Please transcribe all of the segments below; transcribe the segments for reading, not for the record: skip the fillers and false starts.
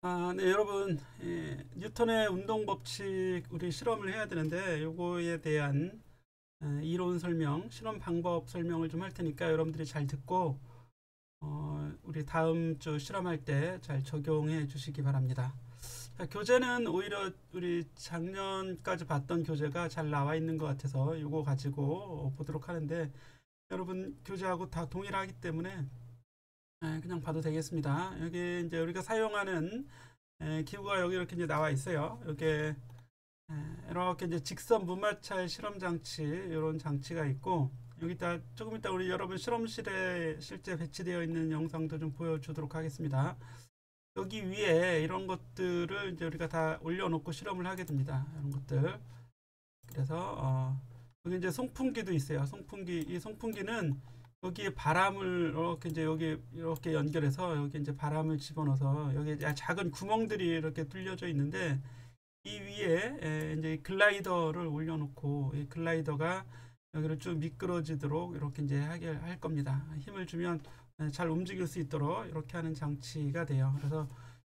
네, 여러분, 뉴턴의 운동 법칙 우리 실험을 해야 되는데 요거에 대한 이론 설명, 실험 방법 설명을 좀 할 테니까 여러분들이 잘 듣고 우리 다음 주 실험할 때 잘 적용해 주시기 바랍니다. 자, 교재는 오히려 우리 작년까지 봤던 교재가 잘 나와 있는 것 같아서 요거 가지고 보도록 하는데 여러분 교재하고 다 동일하기 때문에 그냥 봐도 되겠습니다. 여기 이제 우리가 사용하는 기구가 여기 이렇게 이제 나와 있어요. 이게 이렇게 이제 직선 무마찰 실험 장치 이런 장치가 있고 여기다 조금 이따 우리 여러분 실험실에 실제 배치되어 있는 영상도 좀 보여주도록 하겠습니다. 여기 위에 이런 것들을 이제 우리가 다 올려놓고 실험을 하게 됩니다. 이런 것들. 그래서 여기 이제 송풍기도 있어요. 송풍기, 이 송풍기는 여기에 바람을 이렇게 이제 여기 이렇게 연결해서 여기 이제 바람을 집어넣어서 여기 작은 구멍들이 이렇게 뚫려져 있는데 이 위에 이제 글라이더를 올려놓고 이 글라이더가 여기를 쭉 미끄러지도록 이렇게 이제 하게 할 겁니다. 힘을 주면 잘 움직일 수 있도록 이렇게 하는 장치가 돼요. 그래서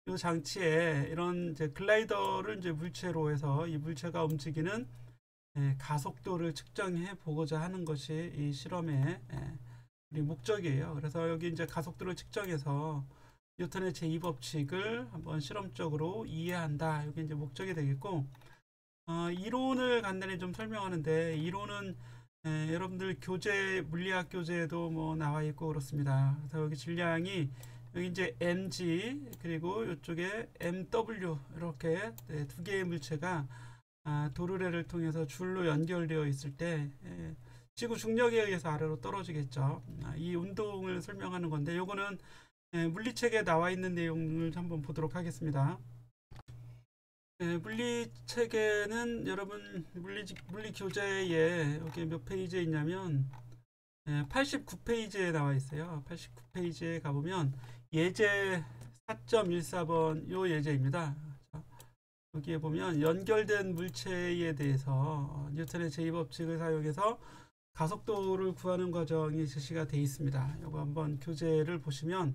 이 장치에 이런 이제 글라이더를 이제 물체로 해서 이 물체가 움직이는 가속도를 측정해 보고자 하는 것이 이 실험의 우리 목적이에요. 그래서 여기 이제 가속도를 측정해서 뉴턴의 제2법칙을 한번 실험적으로 이해한다. 이게 이제 목적이 되겠고, 이론을 간단히 좀 설명하는데, 이론은 여러분들 교재, 물리학 교재에도 뭐 나와 있고 그렇습니다. 그래서 여기 질량이 여기 이제 mg 그리고 이쪽에 mw 이렇게 두 개의 물체가 도르래를 통해서 줄로 연결되어 있을 때 지구 중력에 의해서 아래로 떨어지겠죠. 이 운동을 설명하는 건데 요거는 물리책에 나와 있는 내용을 한번 보도록 하겠습니다. 물리책에는 여러분 물리 교재에 여기 몇 페이지에 있냐면 89페이지에 나와 있어요. 89페이지에 가보면 예제 4.14번 요 예제입니다. 여기에 보면 연결된 물체에 대해서 뉴턴의 제2법칙을 사용해서 가속도를 구하는 과정이 제시가 되어 있습니다. 이거 한번 교재를 보시면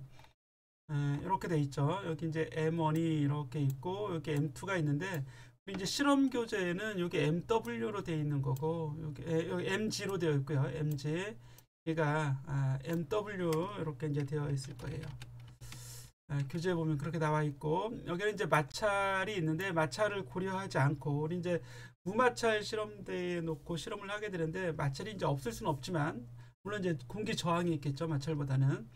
이렇게 돼 있죠. 여기 이제 M1이 이렇게 있고 여기 M2가 있는데 우리 이제 실험 교재에는 여기 MW로 되어 있는 거고 여기 MG로 되어 있고요. MG 얘가 MW 이렇게 이제 되어 있을 거예요. 교재에 보면 그렇게 나와 있고 여기는 이제 마찰이 있는데 마찰을 고려하지 않고 우리 이제 무마찰 실험대에 놓고 실험을 하게 되는데 마찰이 이제 없을 수는 없지만 물론 이제 공기 저항이 있겠죠 마찰보다는.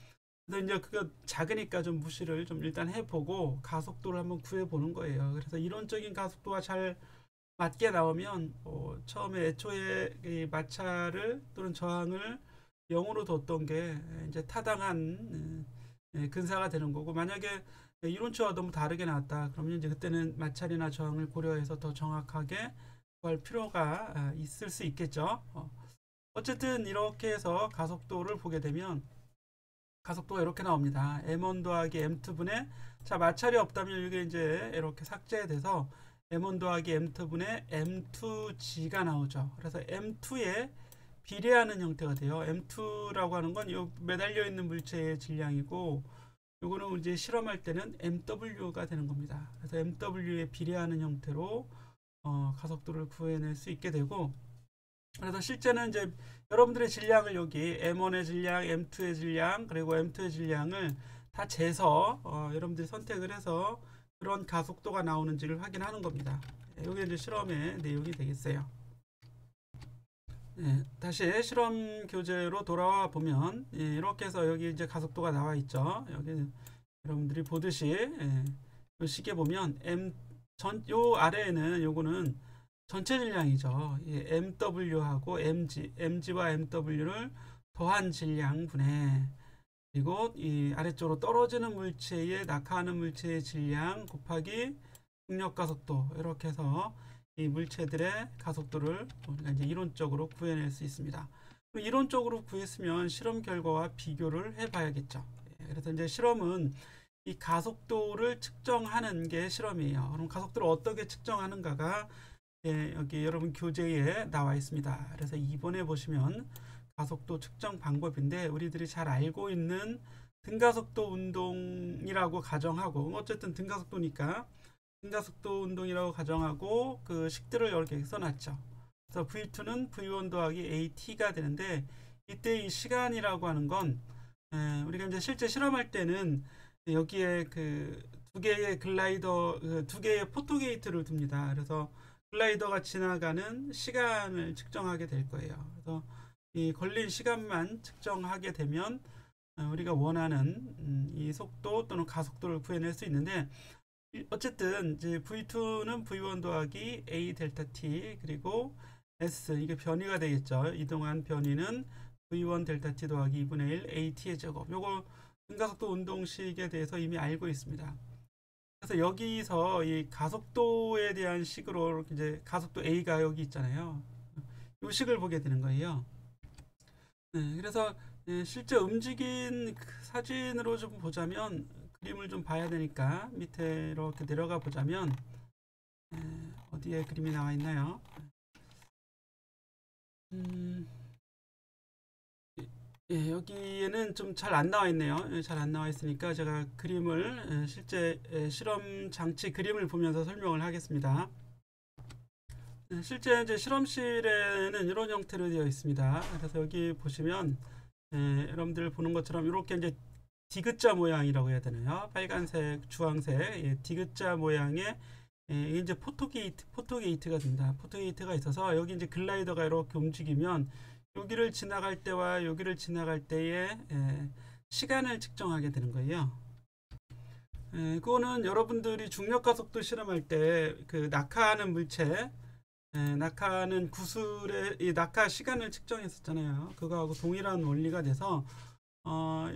그래서 이제 그거 작으니까 좀 무시를 좀 일단 해보고 가속도를 한번 구해보는 거예요. 그래서 이론적인 가속도가 잘 맞게 나오면 처음에 애초에 이 마찰을 또는 저항을 0으로 뒀던 게 이제 타당한 근사가 되는 거고 만약에 이론치와 너무 다르게 나왔다 그러면 이제 그때는 마찰이나 저항을 고려해서 더 정확하게 구할 필요가 있을 수 있겠죠. 어쨌든 이렇게 해서 가속도를 보게 되면 가속도가 이렇게 나옵니다. m1 더하기 m2분의 자 마찰이 없다면 이게 이제 이렇게 삭제돼서 m1 더하기 m2분의 m2g가 나오죠. 그래서 m2에 비례하는 형태가 돼요. M2라고 하는 건 요 매달려 있는 물체의 질량이고 요거는 이제 실험할 때는 MW가 되는 겁니다. 그래서 MW에 비례하는 형태로 가속도를 구해낼 수 있게 되고 그래서 실제는 이제 여러분들의 질량을 여기 M1의 질량, M2의 질량 그리고 M2의 질량을 다 재서 여러분들이 선택을 해서 그런 가속도가 나오는지를 확인하는 겁니다. 이게 이제 실험의 내용이 되겠어요. 다시 실험 교재로 돌아와 보면 이렇게 해서 여기 이제 가속도가 나와 있죠. 여기 여러분들이 보듯이 이 식에 보면 요 아래에는 요거는 전체 질량이죠. MW하고 MG와 MW를 더한 질량분의 그리고 이 아래쪽으로 떨어지는 물체에 낙하하는 물체의 질량 곱하기 중력 가속도 이렇게 해서 이 물체들의 가속도를 우리가 이제 이론적으로 구해낼 수 있습니다. 이론적으로 구했으면 실험 결과와 비교를 해봐야겠죠. 그래서 이제 실험은 이 가속도를 측정하는 게 실험이에요. 그럼 가속도를 어떻게 측정하는가가 여기 여러분 교재에 나와 있습니다. 그래서 2번에 보시면 가속도 측정 방법인데 우리들이 잘 알고 있는 등가속도 운동이라고 가정하고, 어쨌든 등가속도니까 등가속도 운동이라고 가정하고 그 식들을 이렇게 써놨죠. 그래서 V2는 V1 더하기 AT가 되는데, 이때 이 시간이라고 하는 건 우리가 이제 실제 실험할 때는 여기에 그 두 개의 글라이더, 두 개의 포토게이트를 둡니다. 그래서 글라이더가 지나가는 시간을 측정하게 될 거예요. 그래서 이 걸린 시간만 측정하게 되면 우리가 원하는 이 속도 또는 가속도를 구해낼 수 있는데, 어쨌든 이제 V2는 V1 더하기 A 델타 T 그리고 S, 이게 변이가 되겠죠. 이동한 변이는 V1 델타 T 더하기 2분의 1 AT의 제곱. 요거 등가속도 운동식에 대해서 이미 알고 있습니다. 그래서 여기서 이 가속도에 대한 식으로 이제 가속도 A가 여기 있잖아요. 이 식을 보게 되는 거예요. 그래서 실제 움직인 사진으로 좀 보자면, 그림을 좀 봐야 되니까 밑에 이렇게 내려가 보자면 어디에 그림이 나와 있나요? 여기에는 좀 잘 안 나와 있네요. 잘 안 나와 있으니까 제가 그림을 실제 실험 장치 그림을 보면서 설명을 하겠습니다. 실제 이제 실험실에는 이런 형태로 되어 있습니다. 그래서 여기 보시면 여러분들 보는 것처럼 이렇게 이제 디귿자 모양이라고 해야 되나요? 빨간색, 주황색 디귿자 모양의 이게 이제 포토게이트가 됩니다. 포토게이트가 있어서 여기 이제 글라이더가 이렇게 움직이면 여기를 지나갈 때와 여기를 지나갈 때의 시간을 측정하게 되는 거예요. 그거는 여러분들이 중력가속도 실험할 때 그 낙하하는 물체, 낙하하는 구슬의 이 낙하 시간을 측정했었잖아요. 그거하고 동일한 원리가 돼서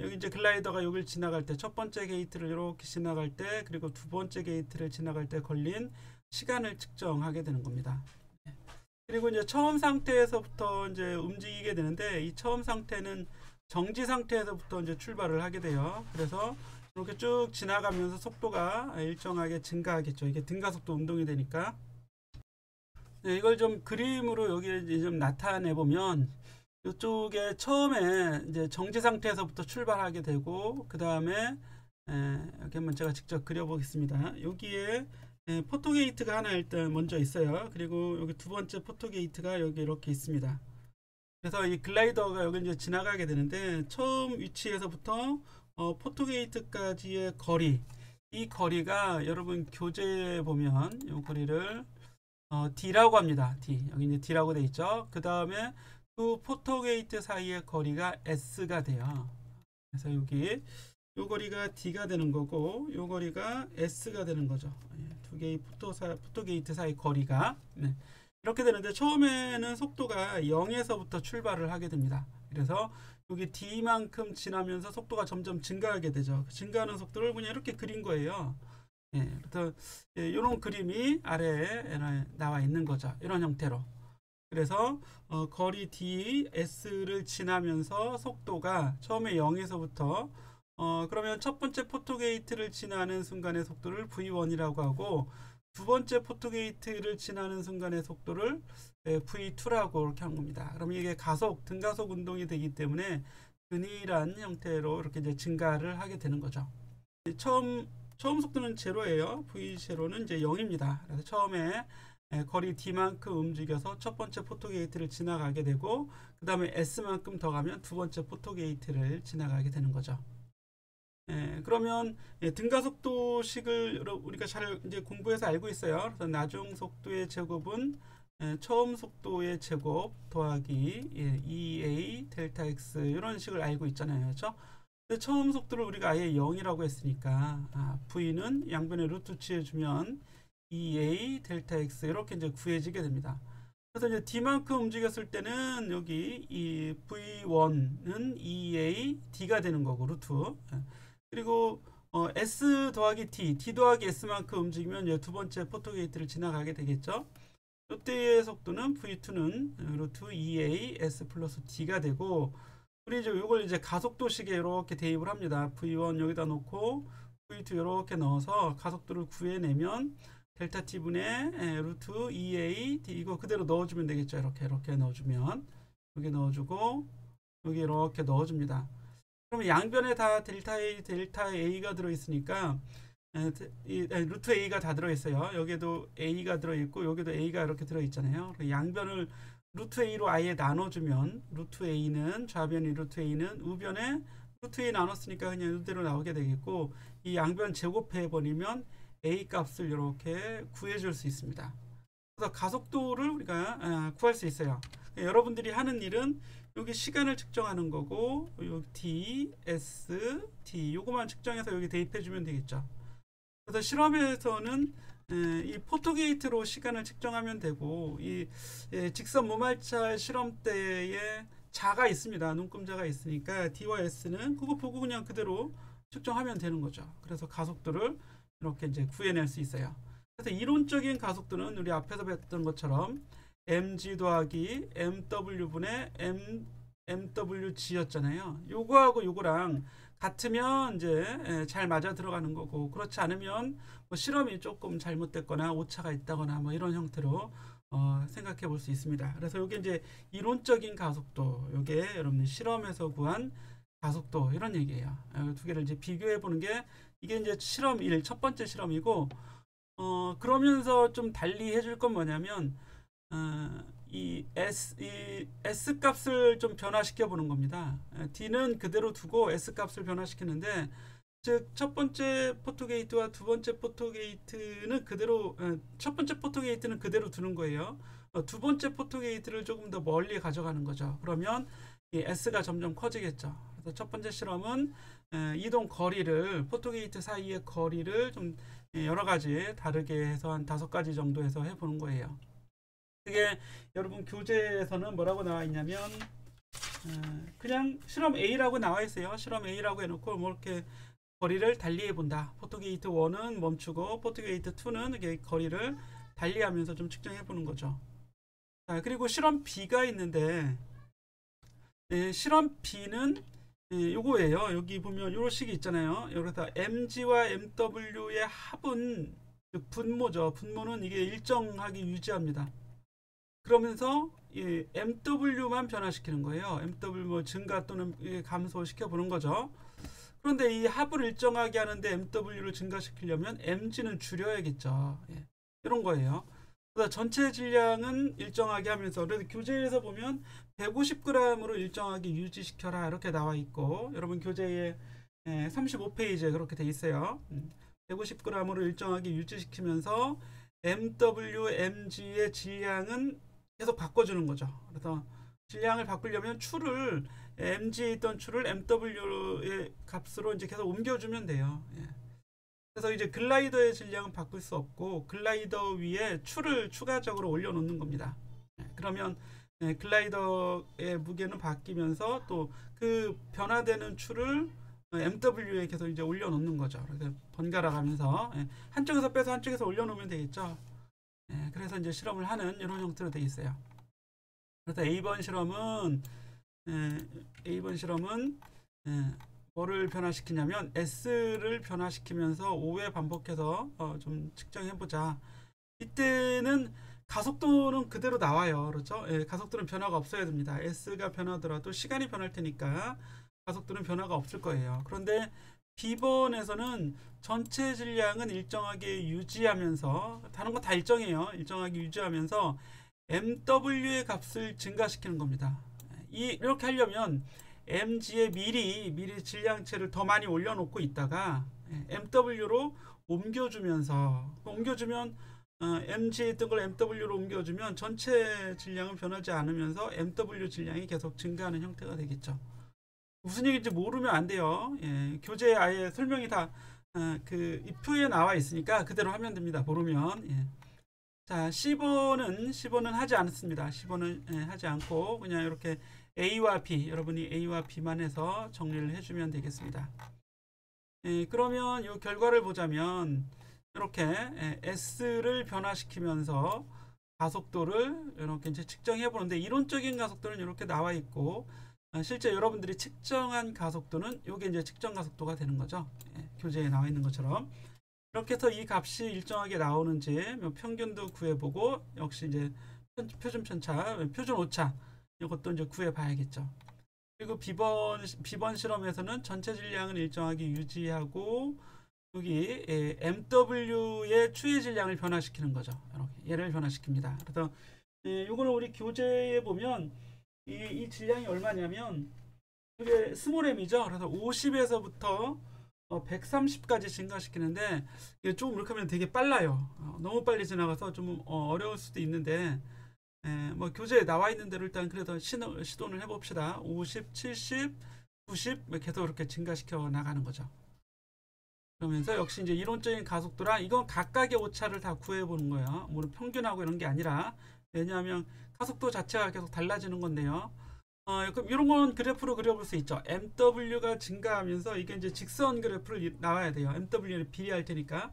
여기 이제 글라이더가 여기를 지나갈 때, 첫 번째 게이트를 이렇게 지나갈 때, 그리고 두 번째 게이트를 지나갈 때 걸린 시간을 측정하게 되는 겁니다. 그리고 이제 처음 상태에서부터 이제 움직이게 되는데, 이 처음 상태는 정지 상태에서부터 이제 출발을 하게 돼요. 그래서 이렇게 쭉 지나가면서 속도가 일정하게 증가하겠죠. 이게 등가속도 운동이 되니까. 이걸 좀 그림으로 여기에 좀 나타내 보면, 이쪽에 처음에 이제 정지 상태에서부터 출발하게 되고, 그 다음에 여기 한번 제가 직접 그려보겠습니다. 여기에 포토게이트가 하나 일단 먼저 있어요. 그리고 여기 두 번째 포토게이트가 여기 이렇게 있습니다. 그래서 이 글라이더가 여기 이제 지나가게 되는데, 처음 위치에서부터 포토게이트까지의 거리, 이 거리가 여러분 교재에 보면 이 거리를 D라고 합니다. D. 여기 이제 D라고 돼 있죠. 그 다음에 두 포토게이트 사이의 거리가 S가 돼요. 그래서 여기 요 거리가 D가 되는 거고, 요 거리가 S가 되는 거죠. 두 개의 포토게이트 사이 거리가. 이렇게 되는데, 처음에는 속도가 0에서부터 출발을 하게 됩니다. 그래서 여기 D만큼 지나면서 속도가 점점 증가하게 되죠. 증가하는 속도를 그냥 이렇게 그린 거예요. 그래서 이런 그림이 아래에 나와 있는 거죠. 이런 형태로. 그래서 거리 ds를 지나면서 속도가 처음에 0에서부터 그러면 첫 번째 포토게이트를 지나는 순간의 속도를 v1이라고 하고, 두 번째 포토게이트를 지나는 순간의 속도를 v2라고 이렇게 한 겁니다. 그럼 이게 등가속 운동이 되기 때문에 균일한 형태로 이렇게 이제 증가를 하게 되는 거죠. 처음 속도는 제로예요. v0는 이제 0입니다. 그래서 처음에 거리 d만큼 움직여서 첫 번째 포토게이트를 지나가게 되고, 그 다음에 s만큼 더 가면 두 번째 포토게이트를 지나가게 되는 거죠. 그러면 등가속도식을 우리가 잘 이제 공부해서 알고 있어요. 그래서 나중 속도의 제곱은 처음 속도의 제곱 더하기 2a 델타 x, 이런 식을 알고 있잖아요. 그렇죠? 근데 처음 속도를 우리가 아예 0이라고 했으니까 v는 양변에 루트 취해주면 2a 델타 x 이렇게 이제 구해지게 됩니다. 그래서 이제 d만큼 움직였을 때는 여기 이 v1은 2a d가 되는 거고, 루트. 그리고 s 더하기 d 더하기 s만큼 움직이면 이제 두 번째 포토게이트를 지나가게 되겠죠. 이때의 속도는 v2는 루트 2a s 플러스 d가 되고, 우리 이제 이걸 이제 가속도식에 이렇게 대입을 합니다. v1 여기다 놓고 v2 이렇게 넣어서 가속도를 구해내면 델타 t분의 루트 2a d, 이거 그대로 넣어주면 되겠죠. 이렇게 넣어주면, 여기 넣어주고 여기 이렇게 넣어줍니다. 그러면 양변에 다 델타 A, 델타 A가 들어있으니까 루트 A가 다 들어있어요. 여기에도 A가 들어있고 여기도 A가 이렇게 들어있잖아요. 양변을 루트 A로 아예 나눠주면 루트 A는 좌변이 루트 A는 우변에 루트 A 나눴으니까 그냥 이대로 나오게 되겠고 이 양변 제곱해버리면 A 값을 이렇게 구해줄 수 있습니다. 그래서 가속도를 우리가 구할 수 있어요. 여러분들이 하는 일은 여기 시간을 측정하는 거고 여기 t, s, t 요거만 측정해서 여기 대입해 주면 되겠죠. 그래서 실험에서는 이 포토게이트로 시간을 측정하면 되고 이 직선 무말차 실험 때에 자가 있습니다. 눈금자가 있으니까 d와 s는 그거 보고 그냥 그대로 측정하면 되는 거죠. 그래서 가속도를 이렇게 이제 구해낼 수 있어요. 그래서 이론적인 가속도는 우리 앞에서 뵀던 것처럼 mg 더하기 mw분의 mwg였잖아요. 요거하고 요거랑 같으면 이제 잘 맞아 들어가는 거고 그렇지 않으면 뭐 실험이 조금 잘못됐거나 오차가 있다거나 뭐 이런 형태로 생각해 볼 수 있습니다. 그래서 요게 이제 이론적인 가속도, 요게 여러분 실험에서 구한 가속도 이런 얘기예요. 두 개를 이제 비교해 보는 게 이게 이제 실험 1 첫 번째 실험이고 그러면서 좀 달리 해줄 건 뭐냐면 이 S 값을 좀 변화시켜 보는 겁니다. D는 그대로 두고 S 값을 변화시키는데 즉 첫 번째 포토게이트와 두 번째 포토게이트는 그대로 첫 번째 포토게이트는 그대로 두는 거예요. 두 번째 포토게이트를 조금 더 멀리 가져가는 거죠. 그러면 이 S가 점점 커지겠죠. 그래서 첫 번째 실험은 이동 거리를 포토게이트 사이의 거리를 좀 여러 가지 다르게 해서 한 5가지 정도 해서 해보는 거예요. 그게 여러분 교재에서는 뭐라고 나와 있냐면 그냥 실험 A라고 나와 있어요. 실험 A라고 해놓고 뭐 이렇게 거리를 달리해 본다. 포토게이트 1은 멈추고 포토게이트 2는 이게 거리를 달리하면서 좀 측정해 보는 거죠. 자, 그리고 실험 B가 있는데 실험 B는 요거예요. 여기 보면 요런 식이 있잖아요. 여기서 mg와 mw의 합은 분모죠. 분모는 이게 일정하게 유지합니다. 그러면서 이 MW만 변화시키는 거예요. MW 뭐 증가 또는 감소시켜 보는 거죠. 그런데 이 합을 일정하게 하는데 MW를 증가시키려면 MG는 줄여야겠죠. 이런 거예요. 그래서 전체 질량은 일정하게 하면서 그래서 교재에서 보면 150g으로 일정하게 유지시켜라 이렇게 나와 있고 여러분 교재에 35페이지에 그렇게 돼 있어요. 150g으로 일정하게 유지시키면서 MW, MG의 질량은 계속 바꿔주는 거죠. 그래서 질량을 바꾸려면 추를 MG에 있던 추를 MW의 값으로 이제 계속 옮겨주면 돼요. 그래서 이제 글라이더의 질량은 바꿀 수 없고 글라이더 위에 추를 추가적으로 올려놓는 겁니다. 그러면 글라이더의 무게는 바뀌면서 또 그 변화되는 추를 MW에 계속 이제 올려놓는 거죠. 그래서 번갈아 가면서 한쪽에서 빼서 한쪽에서 올려놓으면 되겠죠. 그래서 이제 실험을 하는 이런 형태로 되어 있어요. 그래서 A번 실험은 뭐를 변화시키냐면 S를 변화시키면서 5회 반복해서 좀 측정해보자. 이때는 가속도는 그대로 나와요. 그렇죠? 가속도는 변화가 없어야 됩니다. S가 변하더라도 시간이 변할 테니까 가속도는 변화가 없을 거예요. 그런데 B번에서는 전체 질량은 일정하게 유지하면서 다른 거 다 일정해요. 일정하게 유지하면서 MW의 값을 증가시키는 겁니다. 이렇게 하려면 MG에 미리 질량체를 더 많이 올려놓고 있다가 MW로 옮겨주면 MG에 있던 걸 MW로 옮겨주면 전체 질량은 변하지 않으면서 MW 질량이 계속 증가하는 형태가 되겠죠. 무슨 얘기인지 모르면 안 돼요. 교재에 아예 설명이 다 이 표에 나와 있으니까 그대로 하면 됩니다. 모르면. 자, 10번은 하지 않습니다. 10번은 하지 않고 그냥 이렇게 A와 B, 여러분이 A와 B만 해서 정리를 해주면 되겠습니다. 그러면 이 결과를 보자면 이렇게 S를 변화시키면서 가속도를 이렇게 이제 측정해 보는데 이론적인 가속도는 이렇게 나와 있고 실제 여러분들이 측정한 가속도는 이게 이제 측정 가속도가 되는 거죠. 교재에 나와 있는 것처럼. 이렇게 해서 이 값이 일정하게 나오는지 평균도 구해보고 역시 이제 표준 편차, 표준 오차 이것도 이제 구해봐야겠죠. 그리고 B번 실험에서는 전체 질량을 일정하게 유지하고 여기 MW의 추의 질량을 변화시키는 거죠. 이렇게 얘를 변화시킵니다. 그래서 이거는 우리 교재에 보면 이 질량이 얼마냐면 이게 스몰 m이죠. 그래서 50에서부터 130까지 증가시키는데 이게 조금 이렇게 하면 되게 빨라요. 너무 빨리 지나가서 좀 어려울 수도 있는데 뭐 교재에 나와 있는 대로 일단 그래도 시도를 해봅시다. 50, 70, 90 계속 이렇게 증가시켜 나가는 거죠. 그러면서 역시 이제 이론적인 가속도랑 이건 각각의 오차를 다 구해보는 거예요. 물론 평균하고 이런 게 아니라 왜냐하면 가속도 자체가 계속 달라지는 건데요. 그럼 이런 건 그래프로 그려볼 수 있죠. MW가 증가하면서 이게 이제 직선 그래프를 나와야 돼요. MW를 비례할 테니까.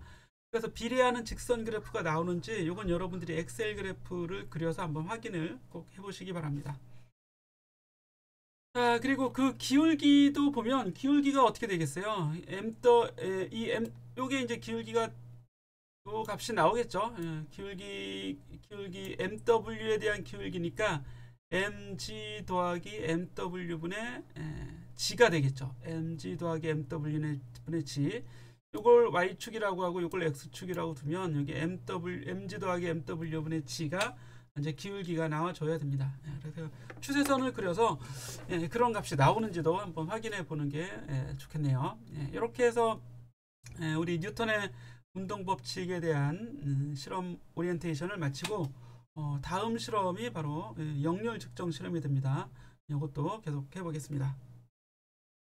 그래서 비례하는 직선 그래프가 나오는지 이건 여러분들이 엑셀 그래프를 그려서 한번 확인을 꼭 해보시기 바랍니다. 자, 그리고 그 기울기도 보면 기울기가 어떻게 되겠어요? 요게 이제 기울기가 요 값이 나오겠죠. 기울기 MW에 대한 기울기니까 mg 더하기 mw분의 g가 되겠죠. mg 더하기 mw분의 g. 요걸 y축이라고 하고 요걸 x축이라고 두면 여기 mg 더하기 mw분의 g가 이제 기울기가 나와줘야 됩니다. 그래서 추세선을 그려서 그런 값이 나오는지도 한번 확인해 보는 게 좋겠네요. 이렇게 해서 우리 뉴턴의 운동 법칙에 대한 실험 오리엔테이션을 마치고 다음 실험이 바로 역률 측정 실험이 됩니다. 이것도 계속 해보겠습니다.